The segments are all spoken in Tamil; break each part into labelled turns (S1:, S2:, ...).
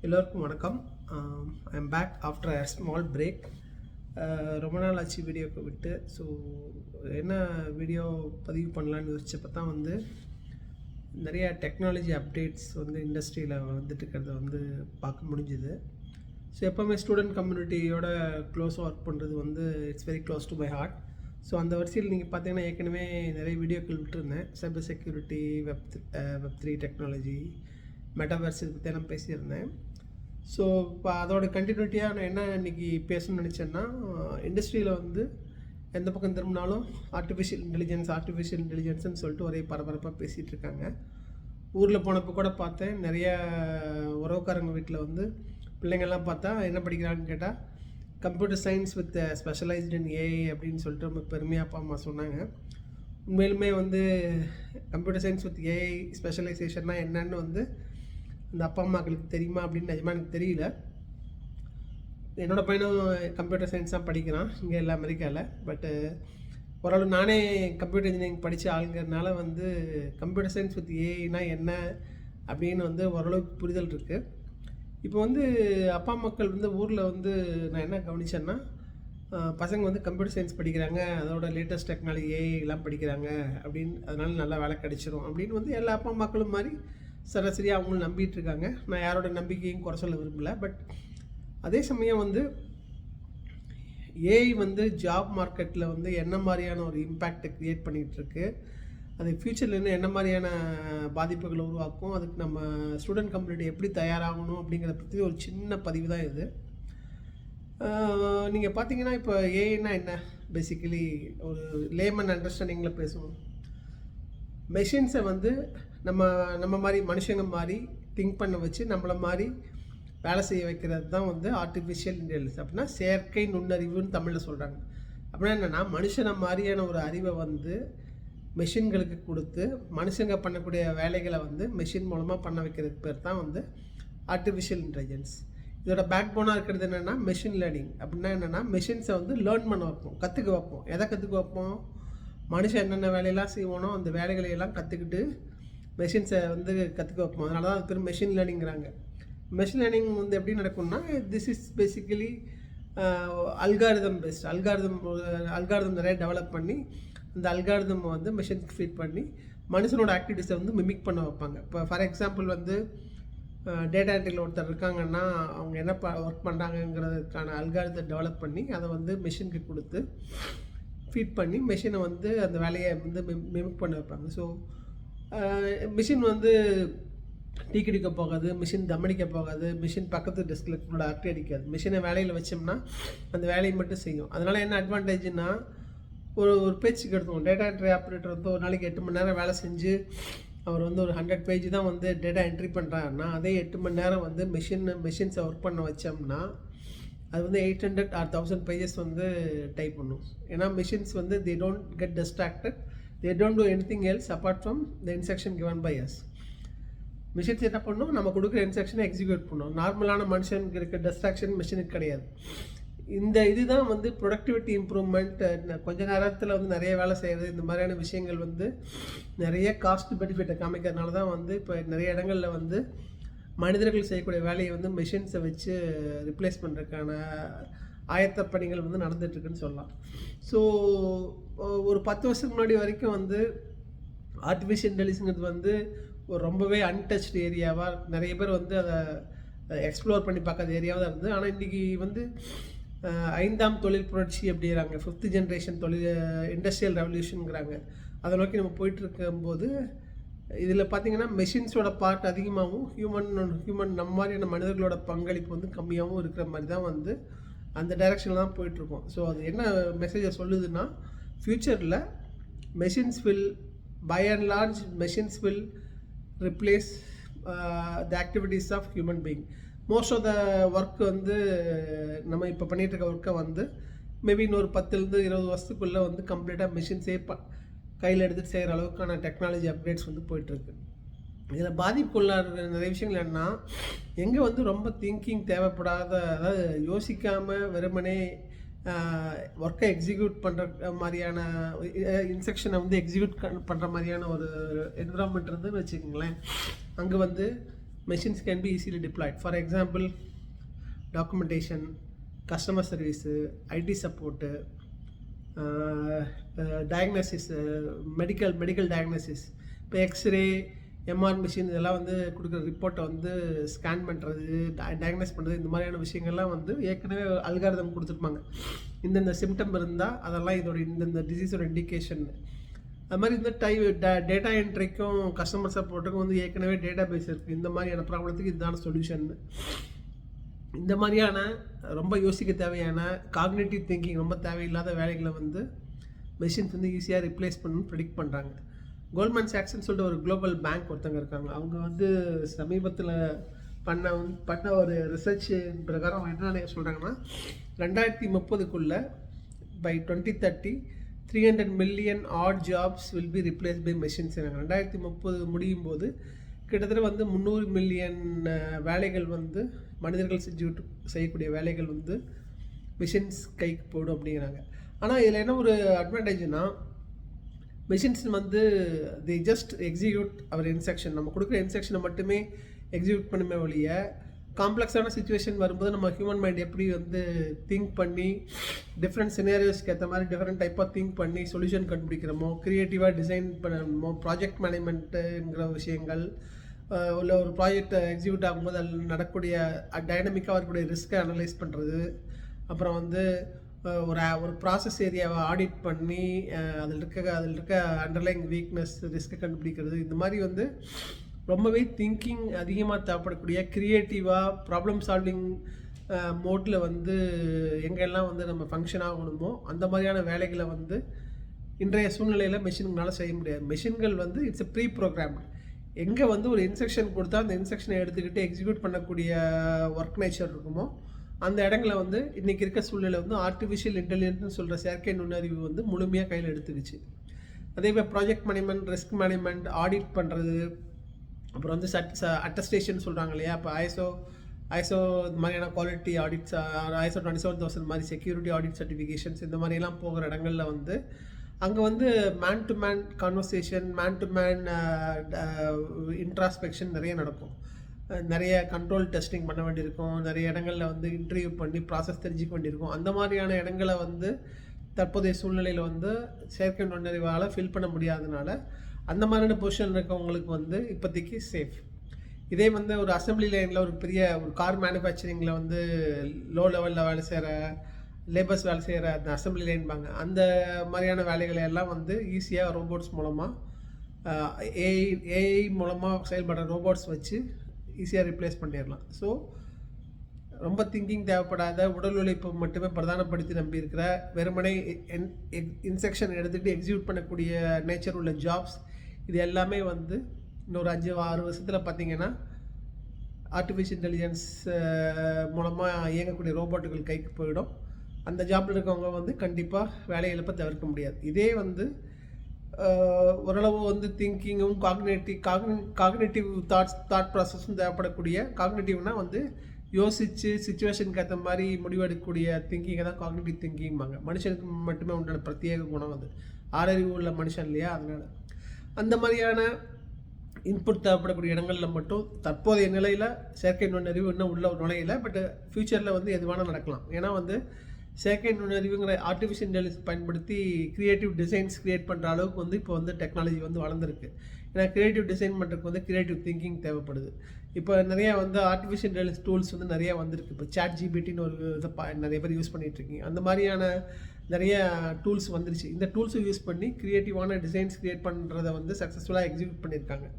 S1: எல்லோருக்கும் வணக்கம். I am back after a small break. ரொம்ப நாள் ஆச்சு வீடியோக்கு விட்டு. ஸோ என்ன வீடியோ பதிவு பண்ணலான்னு யோசிச்சப்போ தான் நிறைய டெக்னாலஜி அப்டேட்ஸ் இண்டஸ்ட்ரியில் வந்துட்டு இருக்கிறத பார்க்க முடிஞ்சுது. ஸோ எப்போவுமே ஸ்டூடெண்ட் கம்யூனிட்டியோட க்ளோஸாக ஒர்க் பண்ணுறது it's very close to my heart. So அந்த வரிசையில் நீங்கள் பார்த்தீங்கன்னா ஏற்கனவே நிறைய வீடியோக்கள் விட்டுருந்தேன். சைபர் செக்யூரிட்டி, வெப்3 டெக்னாலஜி, மெட்டாவர்ஸ் இதை பற்றி நான் பேசியிருந்தேன். ஸோ இப்போ அதோட கண்டினியூட்டியாக நான் என்ன இன்றைக்கி பேசணும்னு நினச்சேன்னா, இண்டஸ்ட்ரியில் எந்த பக்கம் திரும்பினாலும் ஆர்டிஃபிஷியல் இன்டெலிஜென்ஸ்னு சொல்லிட்டு ஒரே பரபரப்பாக பேசிகிட்டு இருக்காங்க. ஊரில் போனப்போ கூட பார்த்தேன், நிறைய உறவுக்காரங்க வீட்டில் பிள்ளைங்கள்லாம் பார்த்தா என்ன படிக்கிறாங்கன்னு கேட்டால் computer science with specialised in AI அப்படின்னு சொல்லிட்டு ரொம்ப பெருமையாக அப்பா அம்மா சொன்னாங்க. உண்மையிலுமே கம்ப்யூட்டர் சயின்ஸ் வித் ஏஐ ஸ்பெஷலைசேஷன்னா என்னன்னு அந்த அப்பா அம்மாக்களுக்கு தெரியுமா அப்படின்னு நிஜமாக எனக்கு தெரியல. என்னோடய பையனும் கம்ப்யூட்டர் சயின்ஸ் தான் படிக்கிறான் இங்கே இல்லை அமெரிக்காவில். பட்டு ஓரளவு நானே கம்ப்யூட்டர் இன்ஜினியரிங் படித்த ஆளுங்கிறதுனால கம்ப்யூட்டர் சயின்ஸ் வித் ஏஐனா என்ன அப்படின்னு ஓரளவுக்கு புரிதல் இருக்குது. இப்போ அப்பா மக்கள் ஊரில் நான் என்ன கவனிச்சேன்னா, பசங்க கம்ப்யூட்டர் சயின்ஸ் படிக்கிறாங்க, அதோட லேட்டஸ்ட் டெக்னாலஜி ஏஐலாம் படிக்கிறாங்க அப்படின்னு, அதனால நல்லா வேலை கிடைச்சிரும் அப்படின்னு எல்லா அப்பா மக்களும் மாதிரி சராசரியாக அவங்களும் நம்பிட்டு இருக்காங்க. நான் யாரோட நம்பிக்கையும் குறை சொல்ல விரும்பலை. பட் அதே சமயம் ஏஐ ஜாப் மார்க்கெட்டில் என்ன மாதிரியான ஒரு இம்பேக்டை க்ரியேட் பண்ணிகிட்ருக்கு, அது ஃப்யூச்சரில் என்ன மாதிரியான பாதிப்புகளை உருவாக்கும், அதுக்கு நம்ம ஸ்டூடெண்ட் கம்யூனிட்டி எப்படி தயாராகணும் அப்படிங்கிறத பற்றி ஒரு சின்ன பதிவு தான் இது. நீங்கள் பார்த்தீங்கன்னா இப்போ ஏஐனா என்ன, பேசிக்கலி ஒரு லேமன் அண்டர்ஸ்டாண்டிங்கில் பேசுவோம். மெஷின்ஸை நம்ம மாதிரி மனுஷங்க மாதிரி திங்க் பண்ண வச்சு நம்மளை மாதிரி வேலை செய்ய வைக்கிறது தான் ஆர்டிஃபிஷியல் இன்டெலிஜென்ஸ். அப்படின்னா செயற்கை நுண்ணறிவுன்னு தமிழில் சொல்கிறாங்க. அப்படின்னா என்னென்னா, மனுஷனை மாதிரியான ஒரு அறிவை மெஷின்களுக்கு கொடுத்து மனுஷங்க பண்ணக்கூடிய வேலைகளை மெஷின் மூலமாக பண்ண வைக்கிறதுக்கு பேர் தான் ஆர்டிஃபிஷியல் இன்டெலிஜென்ஸ். இதோட பேக் போனாக இருக்கிறது என்னென்னா மெஷின் லேர்னிங். அப்படின்னா என்னென்னா, மெஷின்ஸை லேர்ன் பண்ண வைப்போம், கற்றுக்க வைப்போம். எதை கற்றுக்க வைப்போம்? மனுஷன் என்னென்ன வேலையெல்லாம் செய்வோனோ அந்த வேலைகளையெல்லாம் கற்றுக்கிட்டு மெஷின்ஸை கற்றுக்க வைப்போம். அதனால தான் அது பேர் மெஷின் லேர்னிங்கிறாங்க. மெஷின் லேர்னிங் எப்படி நடக்கும்னா, this is basically algorithm best. Algorithm நிறைய டெவலப் பண்ணி அந்த அல்காரிதம் மெஷின்ஸ்க்கு ஃபீட் பண்ணி மனுஷனோட ஆக்டிவிட்டீஸை மிமிக் பண்ண வைப்பாங்க. இப்போ ஃபார் எக்ஸாம்பிள் டேட்டா என்ட்ரியில் ஒருத்தர் இருக்காங்கன்னா, அவங்க என்ன ஒர்க் பண்ணுறாங்கங்கிறதுக்கான அல்காரிதத்தை டெவலப் பண்ணி அதை மெஷினுக்கு கொடுத்து ஃபீட் பண்ணி மெஷினை அந்த வேலையை மிமிக் பண்ண வைப்பாங்க. ஸோ மிஷின் டீ குடிக்க போகாது, மிஷின் தம்மடிக்க போகாது, மிஷின் பக்கத்து டெஸ்கில் கூட அரட்டை அடிக்காது. மிஷினை வேலையில் வச்சோம்னா அந்த வேலையை மட்டும் செய்யும். அதனால் என்ன அட்வான்டேஜ்னா, ஒரு பேச்சுக்கு எடுத்துவோம், டேட்டா என்ட்ரி ஆப்ரேட்டர் ஒரு நாளைக்கு 8 மணி நேரம் வேலை செஞ்சு அவர் ஒரு 100 பேஜ் தான் டேட்டா என்ட்ரி பண்ணுறாருன்னா, அதே 8 மணி நேரம் மெஷின்ஸை ஒர்க் பண்ண வச்சோம்னா அது 800 or 1000 பேஜஸ் டைப் பண்ணும். ஏன்னா machines they don't get distracted, they don't do anything else apart from the instruction given by us. Machines என்ன பண்ணும், நம்ம கொடுக்குற இன்ஸ்ட்ரக்ஷனை எக்ஸிக்யூட் பண்ணும். நார்மலான மனுஷனுக்கு இருக்க டிஸ்ட்ராக்ஷன் மிஷினுக்கு கிடையாது. இந்த இதுதான் ப்ரொடக்டிவிட்டி இம்ப்ரூவ்மெண்ட், கொஞ்ச நேரத்தில் நிறைய வேலை செய்கிறது, இந்த மாதிரியான விஷயங்கள் நிறைய காஸ்ட் பெனிஃபிட்டை காமிக்கிறதுனால தான் இப்போ நிறைய இடங்களில் மனிதர்கள் செய்யக்கூடிய வேலையை மெஷின்ஸை வச்சு ரிப்ளேஸ் பண்ணுறதுக்கான ஆயத்த பணிகள் நடந்துகிட்ருக்குன்னு சொல்லலாம். ஸோ ஒரு 10 வருஷத்துக்கு முன்னாடி வரைக்கும் ஆர்டிஃபிஷியல் இன்டெலிஜென்ஸ் ஒரு ரொம்பவே அன்டச்டு ஏரியாவாக நிறைய பேர் அதை எக்ஸ்ப்ளோர் பண்ணி பார்க்காத ஏரியாவாக தான் இருந்தது. ஆனால் இன்றைக்கி 5ஆம் தொழில் புரட்சி அப்படிங்கிறாங்க, 5th ஜென்ரேஷன் இண்டஸ்ட்ரியல் ரெவல்யூஷனுங்கிறாங்க. அதை நோக்கி நம்ம போயிட்டுருக்கும்போது இதில் பார்த்திங்கன்னா மெஷின்ஸோட பார்ட் அதிகமாகவும் ஹியூமன் நம்ம மாதிரியான மனிதர்களோட பங்களிப்பு கம்மியாகவும் இருக்கிற மாதிரி தான் அந்த டைரெக்ஷனில் தான் போயிட்டுருக்கோம். ஸோ அது என்ன மெசேஜை சொல்லுதுன்னா, ஃப்யூச்சரில் machines will by and large machines will replace the activities of human being. Most of the work நம்ம இப்போ பண்ணிகிட்டு இருக்க ஒர்க்கை மேபி இன்னொரு 10-20 வருஷத்துக்குள்ளே கம்ப்ளீட்டாக மெஷின்ஸே கையில் எடுத்துகிட்டு செய்கிற அளவுக்கான டெக்னாலஜி அப்டேட்ஸ் போயிட்டுருக்கு. இதில் பாதிப்புக்குள்ளார நிறைய விஷயங்கள் என்னென்னா, எங்கே ரொம்ப திங்கிங் தேவைப்படாத, அதாவது யோசிக்காமல் வெறுமனே ஒர்க்கை எக்ஸிக்யூட் பண்ணுற மாதிரியான இன்ஸ்ட்ரக்ஷனை எக்ஸிக்யூட் பண்ணுற மாதிரியான ஒரு என்விரான்மெண்ட் இருந்துன்னு வச்சுக்கோங்களேன். அங்கே machines can be easily deployed. For example, documentation, customer service, IT support, diagnosis, medical diagnosis. இப்போ எக்ஸ்ரே, எம்ஆர் மிஷின் இதெல்லாம் வந்து கொடுக்குற ரிப்போர்ட்டை வந்து ஸ்கேன் பண்ணுறது, டயக்னோஸ் பண்ணுறது, இந்த மாதிரியான விஷயங்கள்லாம் வந்து ஏற்கனவே அல்காரிதம் கொடுத்துருப்பாங்க. இந்தந்த சிம்டம் இருந்தால் அதெல்லாம் இதோட இந்தந்த டிசீஸோட இண்டிகேஷன். அது மாதிரி இந்த டேட்டா என்ட்ரிக்கும் கஸ்டமர் சப்போர்ட்டுக்கும் வந்து ஏற்கனவே டேட்டா பேஸ் இருக்குது. இந்த மாதிரியான ப்ராப்ளத்துக்கு இதுதான சொல்யூஷன். இந்த மாதிரியான ரொம்ப யோசிக்க தேவையான காக்னிட்டிவ் திங்கிங் ரொம்ப தேவையில்லாத வேலைகளை வந்து மெஷின்ஸ் வந்து ஈஸியாக ரிப்ளேஸ் பண்ணணும்னு ப்ரெடிக்ட் பண்ணுறாங்க. கோல்ட்மேன் சாக்ஸ்ன்னு சொல்லிட்டு ஒரு குளோபல் பேங்க் ஒருத்தங்க இருக்காங்க. அவங்க வந்து சமீபத்தில் பண்ண ஒரு ரிசர்ச் பிரகாரம் என்ன சொல்கிறாங்கன்னா, 2030 by 2030 300 million odd jobs will be replaced by machines. 2030 முடியும் போது கிட்டத்தட்ட வந்து 300 மில்லியன் வேலைகள் வந்து மனிதர்கள் செய்யக்கூடிய வேலைகள் வந்து மிஷின்ஸ் கைக்கு போடும் அப்படிங்கிறாங்க. ஆனால் இதில் என்ன ஒரு அட்வான்டேஜ்னா, மிஷின்ஸ் வந்து தி ஜஸ்ட் எக்ஸிக்யூட் அவர் இன்ஸ்ட்ரக்ஷன். நம்ம கொடுக்குற இன்ஸ்ட்ரக்ஷனை மட்டுமே எக்ஸிக்யூட் பண்ணுமே ஒழிய, காம்ப்ளெக்ஸான சுச்சுவேஷன் வரும்போது நம்ம ஹியூமன் மைண்ட் எப்படி வந்து திங்க் பண்ணி டிஃப்ரெண்ட் சினாரியோஸ்க்கு ஏற்ற மாதிரி டிஃப்ரெண்ட் டைப்பாக திங்க் பண்ணி சொல்யூஷன் கண்டுபிடிக்கிறோமோ, க்ரியேட்டிவாக டிசைன் பண்ணணுமோ, ப்ராஜெக்ட் மேனேஜ்மெண்ட்டுங்கிற விஷயங்கள், இல்லை ஒரு ப்ராஜெக்ட் எக்ஸிக்யூட் ஆகும்போது அதில் நடக்கக்கூடிய டைனமிக்காக வரக்கூடிய ரிஸ்க்கை அனலைஸ் பண்ணுறது, அப்புறம் வந்து ஒரு ப்ராசஸ் ஏரியாவை ஆடிட் பண்ணி அதில் இருக்க அண்டர்லைங் வீக்னஸ் ரிஸ்க்கை கண்டுபிடிக்கிறது, இந்த மாதிரி வந்து ரொம்பவே திங்கிங் அதிகமாக தேவைப்படக்கூடிய க்ரியேட்டிவாக ப்ராப்ளம் சால்விங் மோட்டில் வந்து எங்கெல்லாம் வந்து நம்ம ஃபங்க்ஷன் ஆகணுமோ அந்த மாதிரியான வேலைகளை வந்து இன்றைய சூழ்நிலையில் மெஷின்களால் செய்ய முடியாது. மெஷின்கள் வந்து இட்ஸ் ப்ரீ ப்ரோக்ராம்டு. எங்கே வந்து ஒரு இன்ஸ்ட்ரக்ஷன் கொடுத்தா அந்த இன்ஸ்ட்ரக்ஷனை எடுத்துக்கிட்டு எக்ஸிக்யூட் பண்ணக்கூடிய ஒர்க் நேச்சர் இருக்குமோ அந்த இடங்களை வந்து இன்றைக்கி இருக்க சூழ்நிலை வந்து ஆர்டிஃபிஷியல் இன்டெலிஜென்ஸ்னு சொல்கிற செயற்கை நுண்ணறிவு வந்து முழுமையாக கையில் எடுத்துக்கிச்சு. அதே மாதிரி project management, risk management, audit பண்ணுறது, அப்புறம் வந்து அட்டஸ்டேஷன் சொல்கிறாங்க இல்லையா, இப்போ ஐஎஸ்ஓ இந்த மாதிரியான குவாலிட்டி ஆடிட்ஸ், ISO 27000 மாதிரி செக்யூரிட்டி ஆடிட் சர்டிஃபிகேஷன்ஸ், இந்த மாதிரிலாம் போகிற இடங்களில் வந்து அங்கே வந்து man to man conversation, man to man introspection நிறைய நடக்கும். நிறைய கண்ட்ரோல் டெஸ்டிங் பண்ண வேண்டியிருக்கும். நிறைய இடங்களில் வந்து இன்டர்வியூ பண்ணி ப்ராசஸ் தெரிஞ்சிக்க வேண்டியிருக்கும். அந்த மாதிரியான இடங்களை வந்து தற்போதைய சூழ்நிலையில் வந்து செயற்கை நுண்ணறிவால் ஃபில் பண்ண முடியாதனால அந்த மாதிரியான பொசிஷன் இருக்கவங்களுக்கு வந்து இப்போதைக்கு சேஃப். இதே வந்து ஒரு அசம்பிளி லைனில் ஒரு பெரிய ஒரு கார் மேனுஃபேக்சரிங்கில் வந்து லோ லெவலில் வேலை செய்கிற லேபர்ஸ் வேலை செய்கிற அந்த அசம்பிளி லைன்பாங்க, அந்த மாதிரியான வேலைகளை எல்லாம் வந்து ஈஸியாக ரோபோட்ஸ் மூலமாக ஏஐ மூலமாக செயல்படுற ரோபோட்ஸ் வச்சு ஈஸியாக ரிப்ளேஸ் பண்ணிடலாம். ஸோ ரொம்ப திங்கிங் தேவைப்படாத, உடல் உழைப்பு மட்டுமே பிரதானப்படுத்தி நம்பி இருக்கிற, வெறுமனை இன்ஸ்ட்ரக்ஷன் எடுத்துக்கிட்டு எக்ஸிக்யூட் பண்ணக்கூடிய நேச்சர் உள்ள ஜாப்ஸ், இது எல்லாமே வந்து இன்னொரு 5-6 வருஷத்தில் பார்த்திங்கன்னா ஆர்டிஃபிஷியல் இன்டெலிஜென்ஸ் மூலமாக இயங்கக்கூடிய ரோபோட்டுகள் கைக்கு போயிடும். அந்த ஜாப்பில் இருக்கவங்க வந்து கண்டிப்பாக வேலை இழப்பை தவிர்க்க முடியாது. இதே வந்து ஓரளவு வந்து திங்கிங்கும் காக்னேட்டிவ் தாட் ப்ராசஸும் தேவைப்படக்கூடிய, காக்னேட்டிவ்னால் வந்து யோசித்து சுச்சுவேஷனுக்கு ஏற்ற மாதிரி முடிவெடுக்கக்கூடிய திங்கிங்கை தான் காக்னேட்டிவ் திங்கிங்பாங்க. மனுஷனுக்கு மட்டுமே உண்டான பிரத்யேக குணம் அது, ஆறறிவு உள்ள மனுஷன் இல்லையா, அதனால் அந்த மாதிரியான இன்புட் தேவைப்படக்கூடிய இடங்களில் மட்டும் தற்போதைய நிலையில் செயற்கை நுண்ணறிவு இன்னும் உள்ள நுழையில. பட் ஃப்யூச்சரில் வந்து எதுவான நடக்கலாம். ஏன்னா வந்து செயற்கை நுண்ணறிவுங்கிற ஆர்டிஃபிஷியல் இன்டெலிஜென்ஸ் பயன்படுத்தி க்ரியேட்டிவ் டிசைன்ஸ் க்ரியேட் பண்ணுற அளவுக்கு வந்து இப்போ வந்து டெக்னாலஜி வந்து வளர்ந்துருக்கு. ஏன்னா க்ரியேட்டிவ் டிசைன் பண்ணுறதுக்கு வந்து க்ரியேட்டிவ் திங்கிங் தேவைப்படுது. இப்போ நிறையா வந்து ஆர்டிஃபிஷியல் இன்டெலிஜென்ஸ் டூல்ஸ் வந்து நிறையா வந்திருக்கு. இப்போ ChatGPTன்னு ஒரு இதை நிறைய பேர் யூஸ் பண்ணிகிட்ருக்கீங்க. அந்த மாதிரியான நிறைய டூல்ஸ் வந்துருச்சு. இந்த டூல்ஸை யூஸ் பண்ணி க்ரியேட்டிவான டிசைன்ஸ் க்ரியேட் பண்ணுறதை வந்து சக்ஸஸ்ஃபுல்லாக எக்ஸிக்யூட் பண்ணியிருக்காங்க.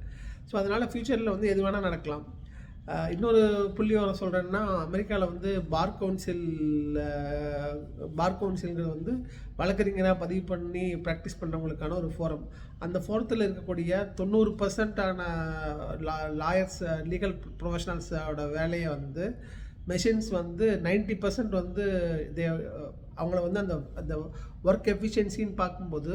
S1: ஸோ அதனால் ஃப்யூச்சரில் வந்து எது வேணால் நடக்கலாம். இன்னொரு புள்ளி வர சொல்கிறேன்னா, அமெரிக்காவில் வந்து பார் கவுன்சில்ங்கிறது வந்து வழக்கறிஞராக பதிவு பண்ணி ப்ராக்டிஸ் பண்ணுறவங்களுக்கான ஒரு ஃபோரம். அந்த ஃபோரத்தில் இருக்கக்கூடிய 90% லாயர்ஸ், லீகல் ப்ரொஃபஷனல்ஸோட வேலையை வந்து மெஷின்ஸ் வந்து 90% வந்து அவங்கள வந்து அந்த ஒர்க் எஃபிஷியன்சின்னு பார்க்கும்போது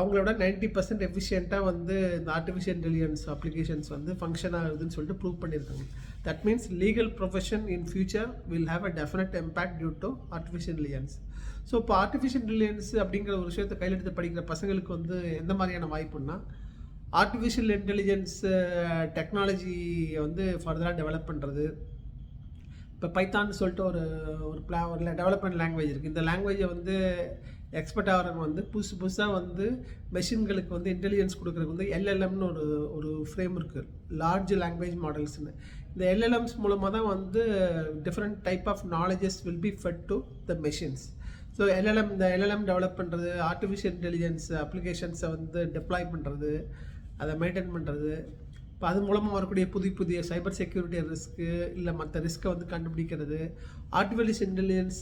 S1: அவங்களோட 90% எஃபிஷியண்ட்டாக வந்து இந்த ஆர்டிஃபிஷியல் இன்டெலிஜென்ஸ் அப்ளிகேஷன்ஸ் வந்து ஃபங்க்ஷன் ஆகுதுன்னு சொல்லிட்டு ப்ரூவ் பண்ணியிருக்காங்க. That means legal profession in future will have a definite impact due to artificial intelligence. So இப்போ ஆர்டிஃபிஷியல் இன்டெலிஜென்ஸ் அப்படிங்கிற ஒரு விஷயத்தை கையில் எடுத்து படிக்கிற பசங்களுக்கு வந்து எந்த மாதிரியான வாய்ப்புன்னா, ஆர்டிஃபிஷியல் இன்டெலிஜென்ஸ் டெக்னாலஜியை வந்து ஃபர்தராக டெவலப் பண்ணுறது. இப்போ பைத்தான்னு சொல்லிட்டு ஒரு டெவலப்மெண்ட் லாங்குவேஜ் இருக்குது. இந்த லாங்குவேஜை வந்து எக்ஸ்பர்ட் ஆகிறவங்க வந்து புதுசாக வந்து மெஷின்களுக்கு வந்து இன்டெலிஜென்ஸ் கொடுக்குறதுக்கு வந்து எல்எல்எம்னு ஒரு ஃப்ரேம் இருக்குது, லார்ஜ் லாங்குவேஜ் மாடல்ஸ்னு. இந்த எல்எல்எம்ஸ் மூலமாக தான் வந்து different type of knowledges will be fed to the machines. So இந்த எல்எல்எம் டெவலப் பண்ணுறது, ஆர்டிஃபிஷியல் இன்டெலிஜென்ஸ் அப்ளிகேஷன்ஸை வந்து டெப்ளாய் பண்ணுறது, அதை மெயின்டைன் பண்ணுறது, இப்போ அது மூலமாக வரக்கூடிய புதிய சைபர் செக்யூரிட்டி ரிஸ்க்கு இல்லை மற்ற ரிஸ்க்கை வந்து கண்டுபிடிக்கிறது, ஆர்டிஃபிஷியல் இன்டெலிஜென்ஸ்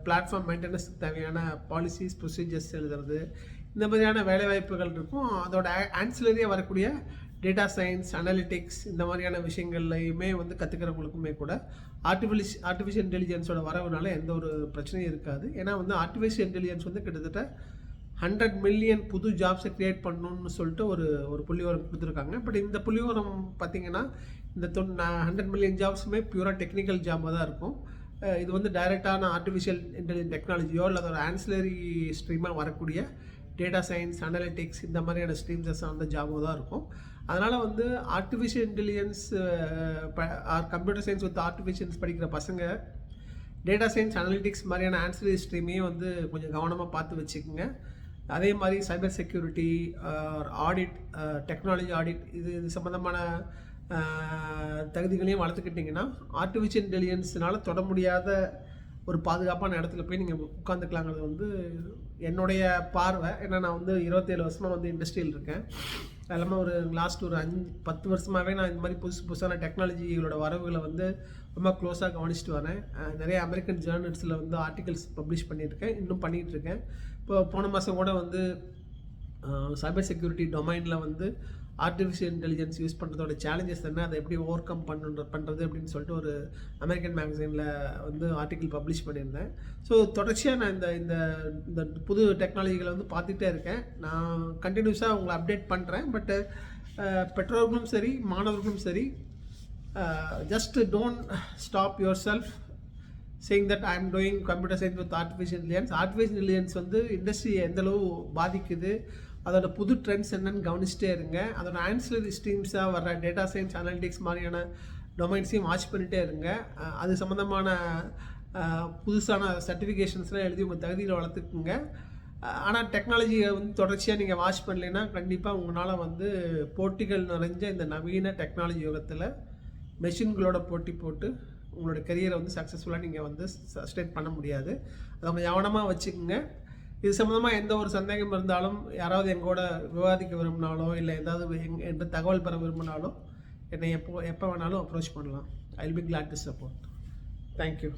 S1: பிளாட்ஃபார்ம் மெயின்டெனன்ஸுக்கு தேவையான பாலிசிஸ் ப்ரொசீஜர்ஸ் எழுதுறது, இந்த மாதிரியான வேலைவாய்ப்புகள் இருக்கும். அதோட ஆன்சிலரியாக வரக்கூடிய டேட்டா சயின்ஸ், அனாலிட்டிக்ஸ், இந்த மாதிரியான விஷயங்கள்லையுமே வந்து கற்றுக்கிறவங்களுக்குமே கூட ஆர்டிஃபிஷியல் இன்டெலிஜென்ஸோட வரவுனால எந்த ஒரு பிரச்சனையும் இருக்காது. ஏன்னா வந்து ஆர்டிஃபிஷியல் இன்டெலிஜென்ஸ் வந்து கிட்டத்தட்ட 100 மில்லியன் புது ஜாப்ஸை க்ரியேட் பண்ணணும்னு சொல்லிட்டு ஒரு புள்ளிவரம் கொடுத்துருக்காங்க. பட் இந்த புள்ளிவரம் பார்த்திங்கன்னா இந்த 100 மில்லியன் ஜாப்ஸுமே பியூராக டெக்னிக்கல் ஜாபாக தான் இருக்கும். இது வந்து டைரெக்டான ஆர்டிஃபிஷியல் இன்டெலிஜென்ஸ் டெக்னாலஜியோ இல்லை அதோட ஆன்சிலரி ஸ்ட்ரீமாக வரக்கூடிய டேட்டா சயின்ஸ், அனாலிட்டிக்ஸ், இந்த மாதிரியான ஸ்ட்ரீம்ஸை சார்ந்த ஜாபோ தான் இருக்கும். அதனால் வந்து artificial intelligence computer science with artificials படிக்கிற பசங்க டேட்டா சயின்ஸ், அனாலிட்டிக்ஸ் மாதிரியான ஆன்சிலரி ஸ்ட்ரீமையும் வந்து கொஞ்சம் கவனமாக பார்த்து வச்சுக்கோங்க. அதே மாதிரி cyber security, audit, technology audit, இது சம்மந்தமான தகுதிகளையும் வளர்த்துக்கிட்டிங்கன்னா ஆர்டிஃபிஷியல் இன்டெலிஜென்ஸ்னால் தொட முடியாத ஒரு பாதுகாப்பான இடத்துல போய் நீங்கள் உட்காந்துக்கலாங்கிறது வந்து என்னுடைய பார்வை. ஏன்னா நான் வந்து 27 வருஷமாக வந்து இண்டஸ்ட்ரியில் இருக்கேன். அது இல்லாமல் ஒரு லாஸ்ட் ஒரு 5-10 வருஷமாகவே நான் இந்த மாதிரி புதுசான டெக்னாலஜிகளோட வரவுகளை வந்து ரொம்ப க்ளோஸாக கவனிச்சுட்டு வரேன். நிறைய அமெரிக்கன் ஜேர்னல்ஸில் வந்து ஆர்டிகல்ஸ் பப்ளிஷ் பண்ணியிருக்கேன், இன்னும் பண்ணிகிட்ருக்கேன். இப்போ போன மாதம் கூட வந்து சைபர் செக்யூரிட்டி டொமைனில் வந்து ஆர்டிஃபிஷியல் இன்டெலிஜென்ஸ் யூஸ் பண்ணுறதோட சேலஞ்சஸ் என்ன, அதை எப்படி ஓவர் கம் பண்ணுறது அப்படின்னு சொல்லிட்டு ஒரு அமெரிக்கன் மேகசைனில் வந்து ஆர்டிக்கிள் பப்ளிஷ் பண்ணியிருந்தேன். ஸோ தொடர்ச்சியாக நான் இந்த புது டெக்னாலஜிகளை வந்து பார்த்துட்டே இருக்கேன். நான் கண்டினியூஸாக உங்களை அப்டேட் பண்ணுறேன். பட்டு பெற்றோர்களும் சரி, மாணவர்களும் சரி, just don't stop your self saying that I am doing computer science with artificial intelligence. Artificial intelligence வந்து இண்டஸ்ட்ரியை எந்தளவு பாதிக்குது, அதோட புது ட்ரெண்ட்ஸ் என்னன்னு கவனிச்சிட்டே இருங்க. அதோட ஆன்சிலரி ஸ்ட்ரீம்ஸாக வர டேட்டா சயின்ஸ், அனாலிட்டிக்ஸ் மாதிரியான டொமைன்ஸையும் வாட்ச் பண்ணிகிட்டே இருங்க. அது சம்மந்தமான புதுசான சர்டிஃபிகேஷன்ஸ்லாம் எழுதி உங்கள் தகுதியில் வளர்த்துக்குங்க. ஆனால் டெக்னாலஜியை வந்து தொடர்ச்சியாக நீங்கள் வாட்ச் பண்ணலைன்னா கண்டிப்பாக உங்களால் வந்து போட்டிகள் நிறைஞ்ச இந்த நவீன டெக்னாலஜி யுகத்தில் மெஷின்களோட போட்டி போட்டு உங்களோட கரியரை வந்து சக்ஸஸ்ஃபுல்லாக நீங்கள் வந்து சஸ்டெயின் பண்ண முடியாது. அதை கொஞ்சம் கவனமாக வச்சுக்கோங்க. இது சம்மந்தமாக எந்த ஒரு சந்தேகம் இருந்தாலும், யாராவது எங்களோட விவாதிக்க விரும்பினாலோ இல்லை ஏதாவது எந்த தகவல் பெற விரும்பினாலோ என்னை எப்போ வேணாலும் அப்ரோச் பண்ணலாம். I will be glad to support. Thank you.